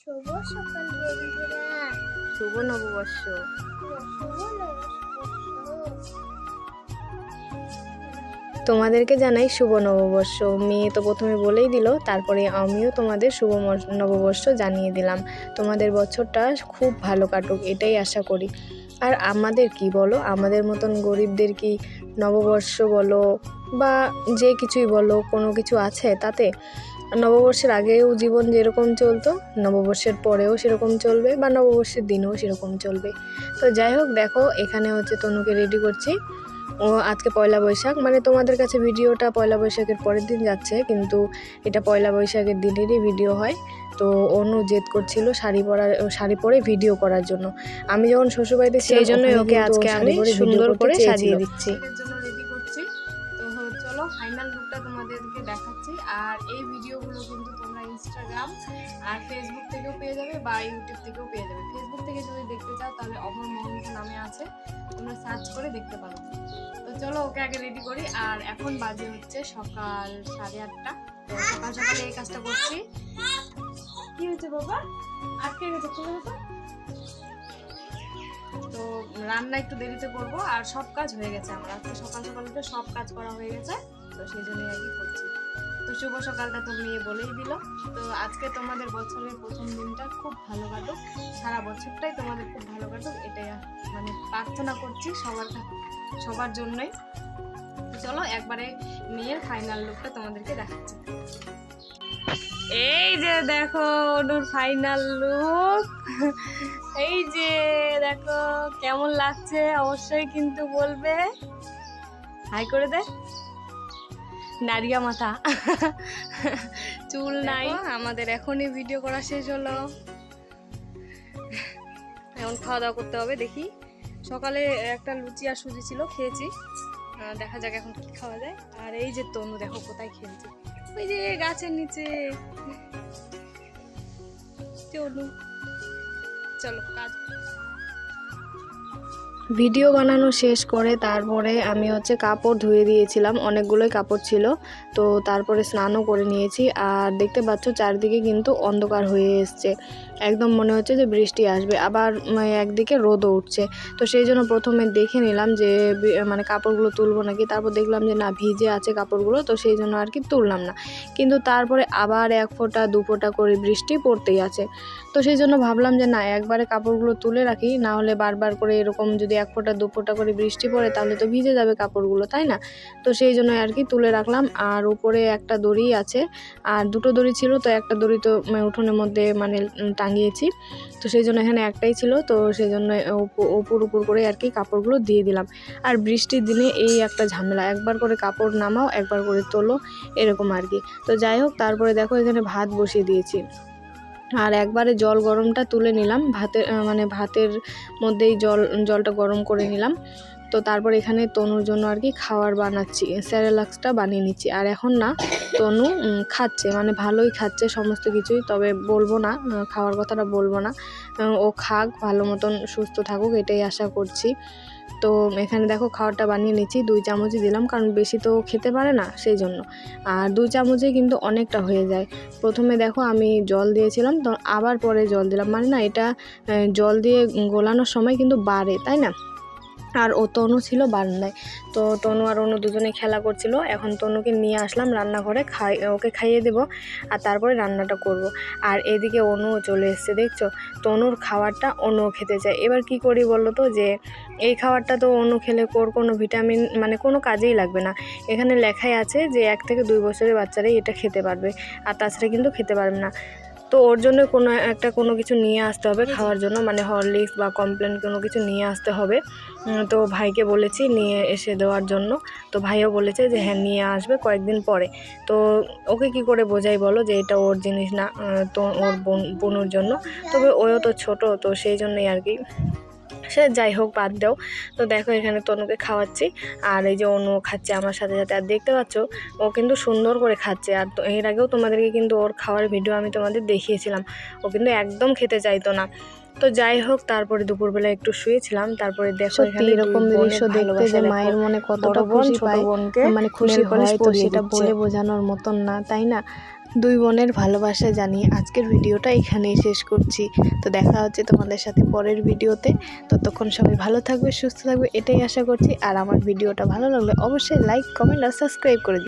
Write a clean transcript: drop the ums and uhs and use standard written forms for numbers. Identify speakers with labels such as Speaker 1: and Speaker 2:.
Speaker 1: শুভ সকাল বন্ধুরা।
Speaker 2: শুভ নববর্ষ।
Speaker 1: শুভ নববর্ষ।
Speaker 2: তোমাদেরকে জানাই শুভ নববর্ষ। মেয়ে তো প্রথমে বলেই দিল, তারপরে আমিও তোমাদের শুভ নববর্ষ জানিয়ে দিলাম। তোমাদের বছরটা খুব ভালো কাটুক, এটাই আশা করি। আর আমাদের কি বলো, আমাদের মতন গরিবদের কি নববর্ষ বলো বা যে কিছুই বলো কোনো কিছু আছে তাতে? নববর্ষের আগেও জীবন যেরকম চলতো, নববর্ষের পরেও সেরকম চলবে বা নববর্ষের দিনেও সেরকম চলবে। তো যাই হোক, দেখো এখানে হচ্ছে তনুকে রেডি করছি। ও আজকে পয়লা বৈশাখ, মানে তোমাদের কাছে ভিডিওটা পয়লা বৈশাখের পরের দিন যাচ্ছে, কিন্তু এটা পয়লা বৈশাখের দিনেরই ভিডিও হয়। তো অনু জেদ করছিল শাড়ি পরে ভিডিও করার জন্য। আমি যখন শ্বশুরবাড়িতে সেই জন্যই ওকে আজকে আমি সুন্দর করে সাজিয়ে দিচ্ছি। এর জন্য রেডি করছি। তো চলো ফাইনাল লুকটা তোমাদেরকে দেখাচ্ছি। আর এই ভিডিওগুলো কিন্তু তোমরা ইনস্টাগ্রাম আর ফেসবুক থেকেও পেয়ে যাবে বা ইউটিউব থেকেও পেয়ে যাবে। ফেসবুক থেকে যদি দেখতে চাও তাহলে অমর মৌমিতা নামে আছে, তোমরা সার্চ করে দেখতে পারো। তো চলো ওকে আগে রেডি করি। আর এখন বাজে হচ্ছে সকাল 8:30। তো সকাল সকালে এই কাজটা করছি। কি হয়েছে বাবা? আটকে গেছে, খুলে গেছে। তো রান্না একটু দেরিতে করব, আর সব কাজ হয়ে গেছে আমার। আজকে সকাল সকাল উঠে সব কাজ করা হয়ে গেছে, তো সেই জন্যই আর কি করছি। তো শুভ সকালটা তো মেয়ে বলেই দিল। তো আজকে তোমাদের বছরের প্রথম দিনটা খুব ভালো কাটুক, সারা বছরটাই তোমাদের খুব ভালো কাটুক, এটাই মানে প্রার্থনা করছি সবার জন্যই। চলো একবারে মেয়ের ফাইনাল লুকটা তোমাদেরকে দেখাচ্ছি। এই যে দেখো ওর ফাইনাল লুক। এই যে দেখো কেমন লাগছে, অবশ্যই কিন্তু বলবে। হাই করে দে। নারিয়া মাথা, চুল নাই। আমাদের এখনই ভিডিও করা শেষ হলো, এখন খাওয়া দাওয়া করতে হবে। দেখি সকালে একটা লুচি আর সুজি ছিল, খেয়েছি। দেখা যাক এখন কি খাওয়া যায়। আর এই যে তনু দেখো কোথায় খেলছে, ওই যে গাছের নিচে। চলো কাজ। ভিডিও বানানো শেষ করে তারপরে আমি হচ্ছে কাপড় ধুয়ে দিয়েছিলাম, অনেকগুলোই কাপড় ছিল। তো তারপরে স্নানও করে নিয়েছি। আর দেখতে পাচ্ছ চারদিকে কিন্তু অন্ধকার হয়ে এসছে, একদম মনে হচ্ছে যে বৃষ্টি আসবে, আবার একদিকে রোদও উঠছে। তো সেই জন্য প্রথমে দেখে নিলাম যে মানে কাপড়গুলো তুলবো নাকি, তারপর দেখলাম যে না, ভিজে আছে কাপড়গুলো, তো সেই জন্য আর কি তুললাম না। কিন্তু তারপরে আবার 1 ফোঁটা 2 ফোঁটা করে বৃষ্টি পড়তেই আছে। তো সেই জন্য ভাবলাম যে না, একবারে কাপড়গুলো তুলে রাখি, না হলে বারবার করে এরকম যদি 1 ফোঁটা 2 ফোঁটা করে বৃষ্টি পড়ে তাহলে তো ভিজে যাবে কাপড়গুলো, তাই না? তো সেই জন্য আর কি তুলে রাখলাম। আর উপরে একটা দড়ি আছে, আর 2টো দড়ি ছিল, তো একটা দড়ি তো উঠোনের মধ্যে মানে টাঙিয়েছি। তো সেই জন্য এখানে একটাই ছিল, তো সেই জন্য উপর করে আর কি কাপড়গুলো দিয়ে দিলাম। আর বৃষ্টির দিনে এই একটা ঝামেলা, একবার করে কাপড় নামাও, একবার করে তোলো, এরকম আর কি। তো যাই হোক, তারপরে দেখো এখানে ভাত বসিয়ে দিয়েছি। আর একবারে জল গরমটা তুলে নিলাম, ভাতের মধ্যেই জলটা গরম করে নিলাম। তো তারপর এখানে তনুর জন্য আর কি খাবার বানাচ্ছি, স্যারেলাক্সটা বানিয়ে নিচ্ছি। আর এখন না, তনু খাচ্ছে, মানে ভালোই খাচ্ছে সমস্ত কিছুই, তবে বলবো না, খাওয়ার কথাটা বলবো না। ও খাক, ভালো মতন সুস্থ থাকুক, এটাই আশা করছি। তো এখানে দেখো খাবারটা বানিয়ে নিচ্ছি, 2 চামচই দিলাম, কারণ বেশি তো খেতে পারে না সেই জন্য। আর 2 চামচে কিন্তু অনেকটা হয়ে যায়। প্রথমে দেখো আমি জল দিয়েছিলাম, তো আবার পরে জল দিলাম, মানে না এটা জল দিয়ে গোলানোর সময় কিন্তু বাড়ে, তাই না? আর ও তনু ছিল বারান্দায়, তো তনু আর অনু দুজনে খেলা করছিল। এখন তনুকে নিয়ে আসলাম রান্নাঘরে, ওকে খাইয়ে দেবো, আর তারপরে রান্নাটা করব। আর এদিকে অনুও চলে এসছে, দেখছো তনুর খাবারটা অনুও খেতে চায়। এবার কি করি বলো তো, যে এই খাবারটা তো অনু খেলে কোনো ভিটামিন মানে কোনো কাজেই লাগবে না। এখানে লেখাই আছে যে 1 থেকে 2 বছরের বাচ্চারাই এটা খেতে পারবে, আর তাছাড়া কিন্তু খেতে পারবে না। তো ওর জন্য কোনো কিছু নিয়ে আসতে হবে খাওয়ার জন্য, মানে হরলিক্স বা কমপ্লেন কোনো কিছু নিয়ে আসতে হবে। তো ভাইকে বলেছি নিয়ে এসে দেওয়ার জন্য। তো ভাইও বলেছে যে হ্যাঁ নিয়ে আসবে কয়েকদিন পরে। তো ওকে কি করে বোঝাই বলো যে এটা ওর জিনিস না, তো ওর বোনুর জন্য। তবে ওও তো ছোট, তো সেই জন্যই আর কি। সে যাই হোক, বাদ দাও। তো দেখো এখানে তনুকে খাওয়াচ্ছি, আর এই যে অনু খাচ্ছে আমার সাথে সাথে। আর দেখতে পাচ্ছ ও কিন্তু সুন্দর করে খাচ্ছে। আর এর আগেও তোমাদেরকে কিন্তু ওর খাওয়ার ভিডিও আমি তোমাদের দেখিয়েছিলাম, ও কিন্তু একদম খেতে চাইতো না। তো যাই হোক, তারপরে দুপুরবেলা একটু শুয়েছিলাম। তারপরে দেখো এখানে এরকম দৃশ্য দেখতে যে মায়ের মনে কতটা খুশি পায়, মানে খুশি হয়, তো সেটা বলে বোঝানোর মতন না, তাই না? দুই বোনের ভালোবাসা জানিয়ে আজকের ভিডিওটা এখানেই শেষ করছি। তো দেখা হচ্ছে তোমাদের সাথে পরের ভিডিওতে। ততক্ষণ সবাই ভালো থাকবে, সুস্থ থাকবে, এটাই আশা করছি। আর আমার ভিডিওটা ভালো লাগলে অবশ্যই লাইক, কমেন্ট আর সাবস্ক্রাইব করে দিও।